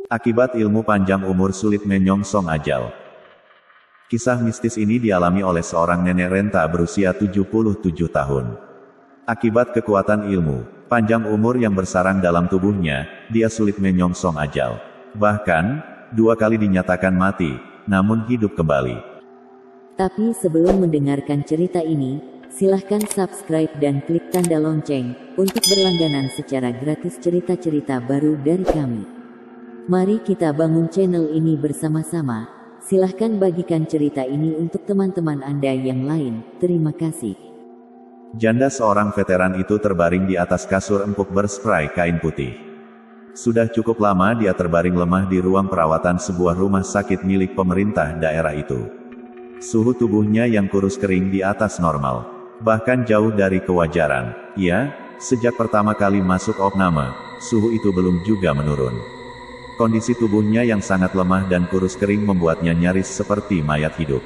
Akibat ilmu panjang umur sulit menyongsong ajal. Kisah mistis ini dialami oleh seorang nenek renta berusia 77 tahun. Akibat kekuatan ilmu, panjang umur yang bersarang dalam tubuhnya, dia sulit menyongsong ajal. Bahkan, 2 kali dinyatakan mati, namun hidup kembali. Tapi sebelum mendengarkan cerita ini, silahkan subscribe dan klik tanda lonceng, untuk berlangganan secara gratis cerita-cerita baru dari kami. Mari kita bangun channel ini bersama-sama. Silahkan bagikan cerita ini untuk teman-teman Anda yang lain. Terima kasih. Janda seorang veteran itu terbaring di atas kasur empuk berspray kain putih. Sudah cukup lama dia terbaring lemah di ruang perawatan sebuah rumah sakit milik pemerintah daerah itu. Suhu tubuhnya yang kurus kering di atas normal, bahkan jauh dari kewajaran. Ya, sejak pertama kali masuk opname, suhu itu belum juga menurun. Kondisi tubuhnya yang sangat lemah dan kurus kering membuatnya nyaris seperti mayat hidup.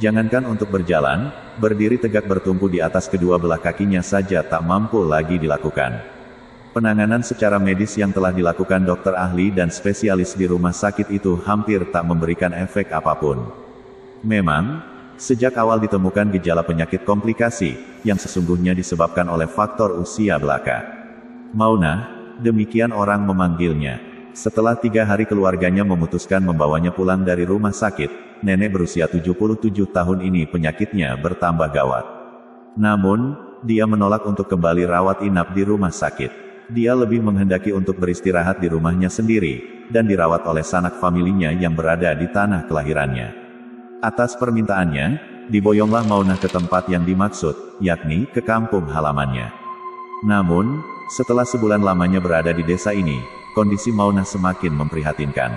Jangankan untuk berjalan, berdiri tegak bertumpu di atas kedua belah kakinya saja tak mampu lagi dilakukan. Penanganan secara medis yang telah dilakukan dokter ahli dan spesialis di rumah sakit itu hampir tak memberikan efek apapun. Memang, sejak awal ditemukan gejala penyakit komplikasi, yang sesungguhnya disebabkan oleh faktor usia belaka. Maunah, demikian orang memanggilnya. Setelah 3 hari keluarganya memutuskan membawanya pulang dari rumah sakit, nenek berusia 77 tahun ini penyakitnya bertambah gawat. Namun, dia menolak untuk kembali rawat inap di rumah sakit. Dia lebih menghendaki untuk beristirahat di rumahnya sendiri, dan dirawat oleh sanak familinya yang berada di tanah kelahirannya. Atas permintaannya, diboyonglah Maunah ke tempat yang dimaksud, yakni ke kampung halamannya. Namun, setelah sebulan lamanya berada di desa ini, kondisi Maunah semakin memprihatinkan.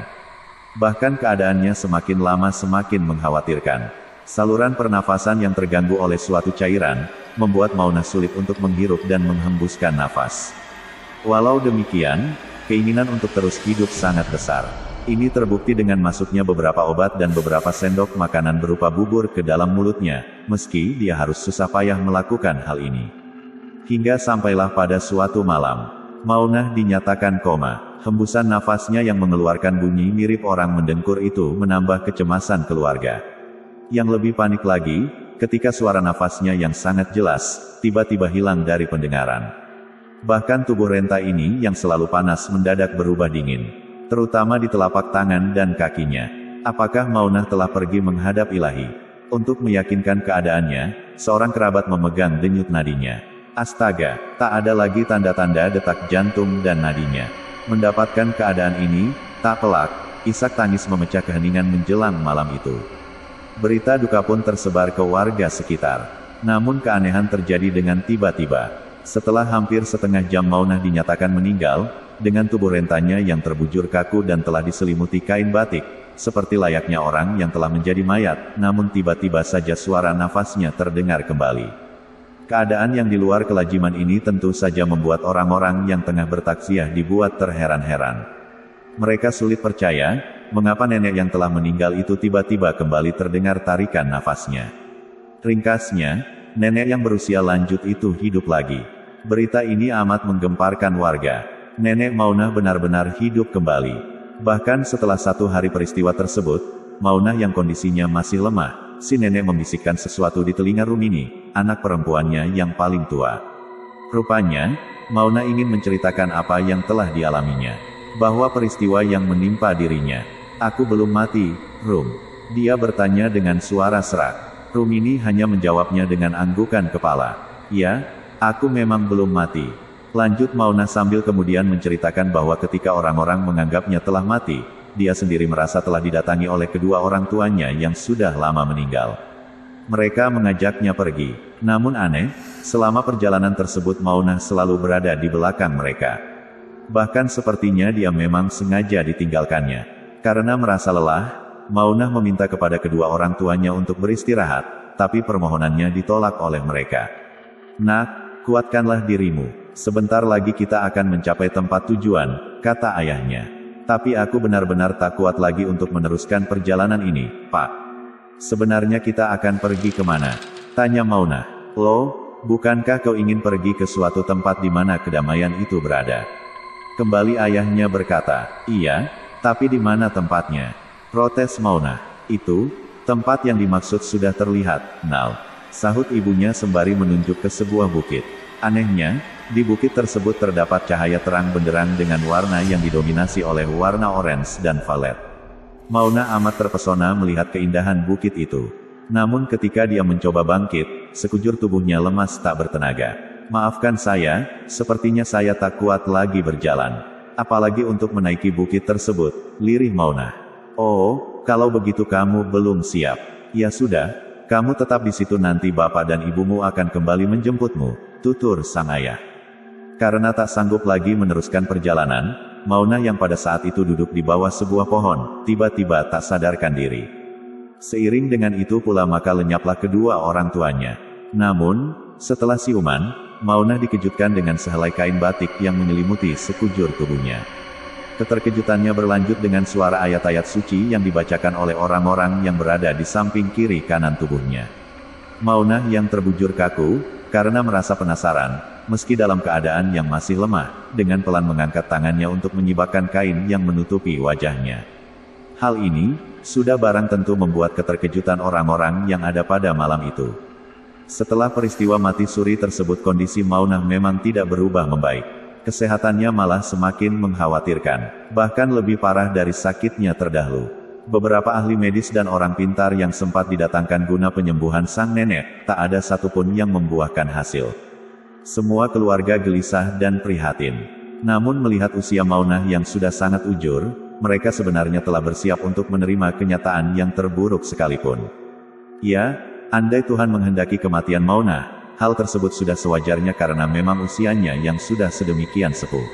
Bahkan keadaannya semakin lama semakin mengkhawatirkan. Saluran pernafasan yang terganggu oleh suatu cairan, membuat Maunah sulit untuk menghirup dan menghembuskan nafas. Walau demikian, keinginan untuk terus hidup sangat besar. Ini terbukti dengan masuknya beberapa obat dan beberapa sendok makanan berupa bubur ke dalam mulutnya, meski dia harus susah payah melakukan hal ini. Hingga sampailah pada suatu malam, Maunah dinyatakan koma. Hembusan nafasnya yang mengeluarkan bunyi mirip orang mendengkur itu menambah kecemasan keluarga. Yang lebih panik lagi, ketika suara nafasnya yang sangat jelas, tiba-tiba hilang dari pendengaran. Bahkan tubuh renta ini yang selalu panas mendadak berubah dingin, terutama di telapak tangan dan kakinya. Apakah Maunah telah pergi menghadap Ilahi? Untuk meyakinkan keadaannya, seorang kerabat memegang denyut nadinya. Astaga, tak ada lagi tanda-tanda detak jantung dan nadinya. Mendapatkan keadaan ini, tak pelak, isak tangis memecah keheningan menjelang malam itu. Berita duka pun tersebar ke warga sekitar. Namun keanehan terjadi dengan tiba-tiba. Setelah hampir setengah jam Maunah dinyatakan meninggal, dengan tubuh rentanya yang terbujur kaku dan telah diselimuti kain batik, seperti layaknya orang yang telah menjadi mayat, namun tiba-tiba saja suara nafasnya terdengar kembali. Keadaan yang di luar kelajiman ini tentu saja membuat orang-orang yang tengah bertaksiah dibuat terheran-heran. Mereka sulit percaya, mengapa nenek yang telah meninggal itu tiba-tiba kembali terdengar tarikan nafasnya. Ringkasnya, nenek yang berusia lanjut itu hidup lagi. Berita ini amat menggemparkan warga. Nenek Maunah benar-benar hidup kembali. Bahkan setelah 1 hari peristiwa tersebut, Maunah yang kondisinya masih lemah, si nenek membisikkan sesuatu di telinga Rumini, anak perempuannya yang paling tua. Rupanya, Maunah ingin menceritakan apa yang telah dialaminya. Bahwa peristiwa yang menimpa dirinya. Aku belum mati, Rum. Dia bertanya dengan suara serak. Rumini hanya menjawabnya dengan anggukan kepala. Ya, aku memang belum mati. Lanjut Maunah sambil kemudian menceritakan bahwa ketika orang-orang menganggapnya telah mati, dia sendiri merasa telah didatangi oleh kedua orang tuanya yang sudah lama meninggal. Mereka mengajaknya pergi. Namun aneh, selama perjalanan tersebut Maunah selalu berada di belakang mereka. Bahkan sepertinya dia memang sengaja ditinggalkannya. Karena merasa lelah, Maunah meminta kepada kedua orang tuanya untuk beristirahat, tapi permohonannya ditolak oleh mereka. Nak, kuatkanlah dirimu. Sebentar lagi kita akan mencapai tempat tujuan, kata ayahnya. Tapi aku benar-benar tak kuat lagi untuk meneruskan perjalanan ini, Pak. Sebenarnya kita akan pergi kemana? Tanya Maunah. Loh, bukankah kau ingin pergi ke suatu tempat di mana kedamaian itu berada? Kembali ayahnya berkata, iya, Tapi di mana tempatnya? Protes Mauna. Itu, tempat yang dimaksud sudah terlihat, Nal. Sahut ibunya sembari menunjuk ke sebuah bukit. Anehnya, di bukit tersebut terdapat cahaya terang benderang dengan warna yang didominasi oleh warna orange dan violet. Mauna amat terpesona melihat keindahan bukit itu. Namun ketika dia mencoba bangkit, sekujur tubuhnya lemas tak bertenaga. Maafkan saya, sepertinya saya tak kuat lagi berjalan. Apalagi untuk menaiki bukit tersebut, lirih Mauna. Oh, kalau begitu kamu belum siap. Ya sudah, kamu tetap di situ, nanti bapak dan ibumu akan kembali menjemputmu, tutur sang ayah. Karena tak sanggup lagi meneruskan perjalanan, Mauna yang pada saat itu duduk di bawah sebuah pohon, tiba-tiba tak sadarkan diri. Seiring dengan itu pula maka lenyaplah kedua orang tuanya. Namun, setelah siuman, Mauna dikejutkan dengan sehelai kain batik yang menyelimuti sekujur tubuhnya. Keterkejutannya berlanjut dengan suara ayat-ayat suci yang dibacakan oleh orang-orang yang berada di samping kiri kanan tubuhnya. Mauna yang terbujur kaku, karena merasa penasaran, meski dalam keadaan yang masih lemah, dengan pelan mengangkat tangannya untuk menyibakkan kain yang menutupi wajahnya. Hal ini, sudah barang tentu membuat keterkejutan orang-orang yang ada pada malam itu. Setelah peristiwa mati suri tersebut kondisi Mauna memang tidak berubah membaik. Kesehatannya malah semakin mengkhawatirkan, bahkan lebih parah dari sakitnya terdahulu. Beberapa ahli medis dan orang pintar yang sempat didatangkan guna penyembuhan sang nenek, tak ada satupun yang membuahkan hasil. Semua keluarga gelisah dan prihatin. Namun melihat usia Mauna yang sudah sangat ujur, mereka sebenarnya telah bersiap untuk menerima kenyataan yang terburuk sekalipun. Ya, andai Tuhan menghendaki kematian Mauna, hal tersebut sudah sewajarnya karena memang usianya yang sudah sedemikian sepuh.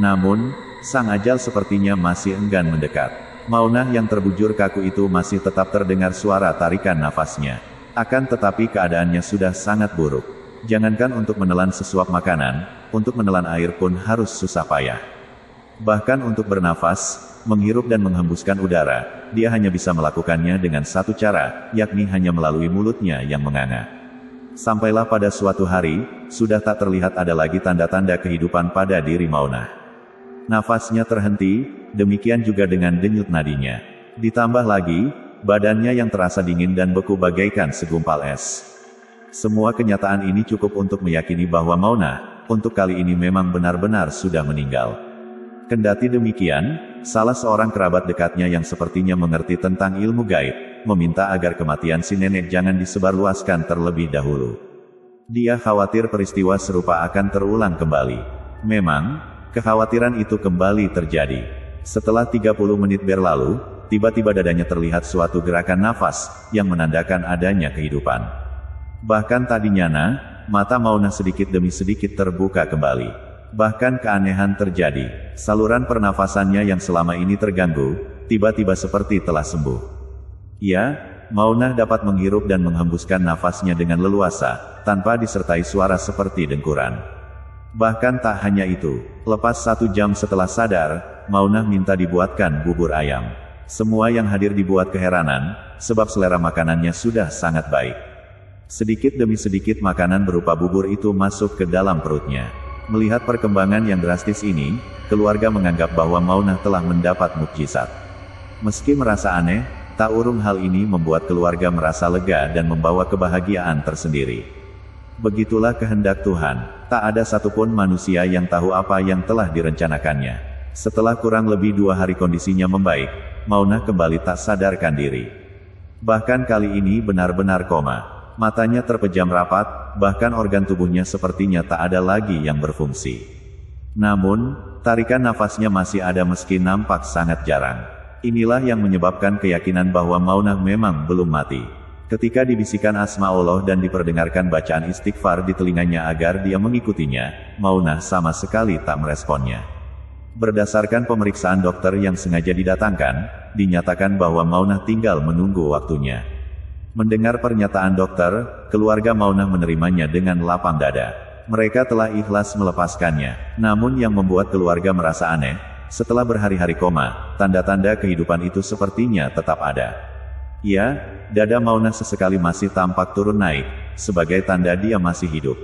Namun, sang ajal sepertinya masih enggan mendekat. Mauna yang terbujur kaku itu masih tetap terdengar suara tarikan nafasnya. Akan tetapi keadaannya sudah sangat buruk. Jangankan untuk menelan sesuap makanan, untuk menelan air pun harus susah payah. Bahkan untuk bernafas, menghirup dan menghembuskan udara, dia hanya bisa melakukannya dengan satu cara, yakni hanya melalui mulutnya yang menganga. Sampailah pada suatu hari, sudah tak terlihat ada lagi tanda-tanda kehidupan pada diri Mauna. Nafasnya terhenti, demikian juga dengan denyut nadinya. Ditambah lagi, badannya yang terasa dingin dan beku bagaikan segumpal es. Semua kenyataan ini cukup untuk meyakini bahwa Mauna, untuk kali ini memang benar-benar sudah meninggal. Kendati demikian, salah seorang kerabat dekatnya yang sepertinya mengerti tentang ilmu gaib, meminta agar kematian si nenek jangan disebarluaskan terlebih dahulu. Dia khawatir peristiwa serupa akan terulang kembali. Memang, kekhawatiran itu kembali terjadi. Setelah 30 menit berlalu, tiba-tiba dadanya terlihat suatu gerakan nafas, yang menandakan adanya kehidupan. Bahkan tadinya mata Mauna sedikit demi sedikit terbuka kembali. Bahkan keanehan terjadi, saluran pernafasannya yang selama ini terganggu, tiba-tiba seperti telah sembuh. Ya, Mauna dapat menghirup dan menghembuskan nafasnya dengan leluasa, tanpa disertai suara seperti dengkuran. Bahkan tak hanya itu, lepas 1 jam setelah sadar, Mauna minta dibuatkan bubur ayam. Semua yang hadir dibuat keheranan, sebab selera makanannya sudah sangat baik. Sedikit demi sedikit makanan berupa bubur itu masuk ke dalam perutnya. Melihat perkembangan yang drastis ini, keluarga menganggap bahwa Mauna telah mendapat mukjizat. Meski merasa aneh, tak urung hal ini membuat keluarga merasa lega dan membawa kebahagiaan tersendiri. Begitulah kehendak Tuhan, tak ada satupun manusia yang tahu apa yang telah direncanakannya. Setelah kurang lebih 2 hari kondisinya membaik, Mauna kembali tak sadarkan diri. Bahkan kali ini benar-benar koma. Matanya terpejam rapat, bahkan organ tubuhnya sepertinya tak ada lagi yang berfungsi. Namun, tarikan nafasnya masih ada meski nampak sangat jarang. Inilah yang menyebabkan keyakinan bahwa Mauna memang belum mati. Ketika dibisikkan asma Allah dan diperdengarkan bacaan istighfar di telinganya agar dia mengikutinya, Mauna sama sekali tak meresponnya. Berdasarkan pemeriksaan dokter yang sengaja didatangkan, dinyatakan bahwa Mauna tinggal menunggu waktunya. Mendengar pernyataan dokter, keluarga Mauna menerimanya dengan lapang dada. Mereka telah ikhlas melepaskannya. Namun yang membuat keluarga merasa aneh, setelah berhari-hari koma, tanda-tanda kehidupan itu sepertinya tetap ada. Ya, dada Mauna sesekali masih tampak turun naik, sebagai tanda dia masih hidup.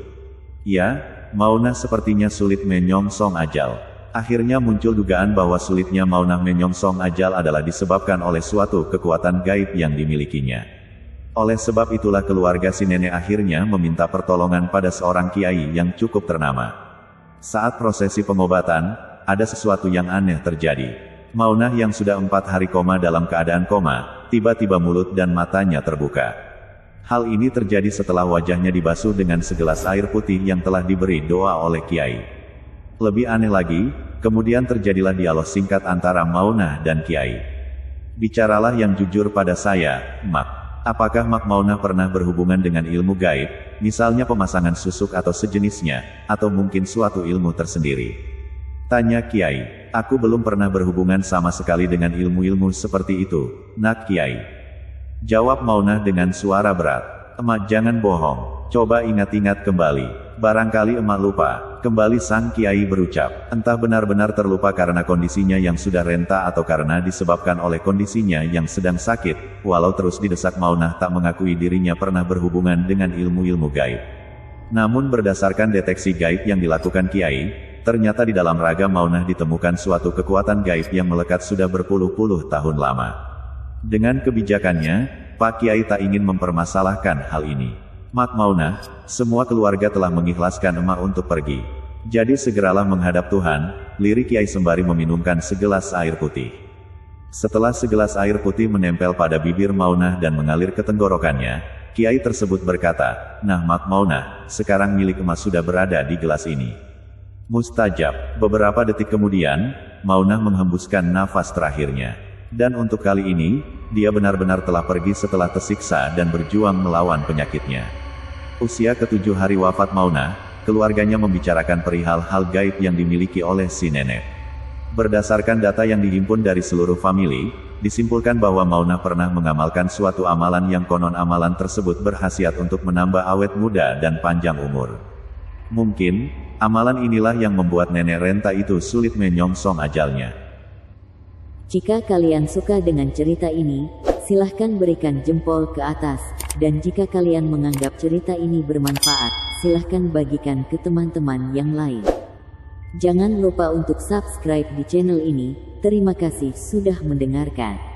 Ya, Mauna sepertinya sulit menyongsong ajal. Akhirnya muncul dugaan bahwa sulitnya Maunah menyongsong ajal adalah disebabkan oleh suatu kekuatan gaib yang dimilikinya. Oleh sebab itulah keluarga si nenek akhirnya meminta pertolongan pada seorang kiai yang cukup ternama. Saat prosesi pengobatan, ada sesuatu yang aneh terjadi. Maunah yang sudah 4 hari koma dalam keadaan koma, tiba-tiba mulut dan matanya terbuka. Hal ini terjadi setelah wajahnya dibasuh dengan segelas air putih yang telah diberi doa oleh kiai. Lebih aneh lagi, kemudian terjadilah dialog singkat antara Maunah dan kiai. Bicaralah yang jujur pada saya, Mak. Apakah Mak Maunah pernah berhubungan dengan ilmu gaib, misalnya pemasangan susuk atau sejenisnya, atau mungkin suatu ilmu tersendiri? Tanya kiai. Aku belum pernah berhubungan sama sekali dengan ilmu-ilmu seperti itu, Nak Kiai. Jawab Maunah dengan suara berat. Emak jangan bohong, coba ingat-ingat kembali. Barangkali emak lupa. Kembali sang kiai berucap. Entah benar-benar terlupa karena kondisinya yang sudah renta atau karena disebabkan oleh kondisinya yang sedang sakit. Walau terus didesak, Maunah tak mengakui dirinya pernah berhubungan dengan ilmu-ilmu gaib. Namun berdasarkan deteksi gaib yang dilakukan kiai, ternyata di dalam raga Maunah ditemukan suatu kekuatan gaib yang melekat sudah berpuluh-puluh tahun lama. Dengan kebijakannya, Pak Kiai tak ingin mempermasalahkan hal ini. Mak Maunah, semua keluarga telah mengikhlaskan emak untuk pergi. Jadi segeralah menghadap Tuhan, lirik kiai sembari meminumkan segelas air putih. Setelah segelas air putih menempel pada bibir Maunah dan mengalir ke tenggorokannya, kiai tersebut berkata, "Nah Mak Maunah, sekarang milik emak sudah berada di gelas ini." Mustajab. Beberapa detik kemudian, Maunah menghembuskan nafas terakhirnya. Dan untuk kali ini, dia benar-benar telah pergi setelah tersiksa dan berjuang melawan penyakitnya. Usia ke-7 hari wafat Maunah, keluarganya membicarakan perihal hal gaib yang dimiliki oleh si nenek. Berdasarkan data yang dihimpun dari seluruh famili, disimpulkan bahwa Maunah pernah mengamalkan suatu amalan yang konon amalan tersebut berkhasiat untuk menambah awet muda dan panjang umur. Mungkin, amalan inilah yang membuat nenek renta itu sulit menyongsong ajalnya. Jika kalian suka dengan cerita ini, silahkan berikan jempol ke atas. Dan jika kalian menganggap cerita ini bermanfaat, silahkan bagikan ke teman-teman yang lain. Jangan lupa untuk subscribe di channel ini. Terima kasih sudah mendengarkan.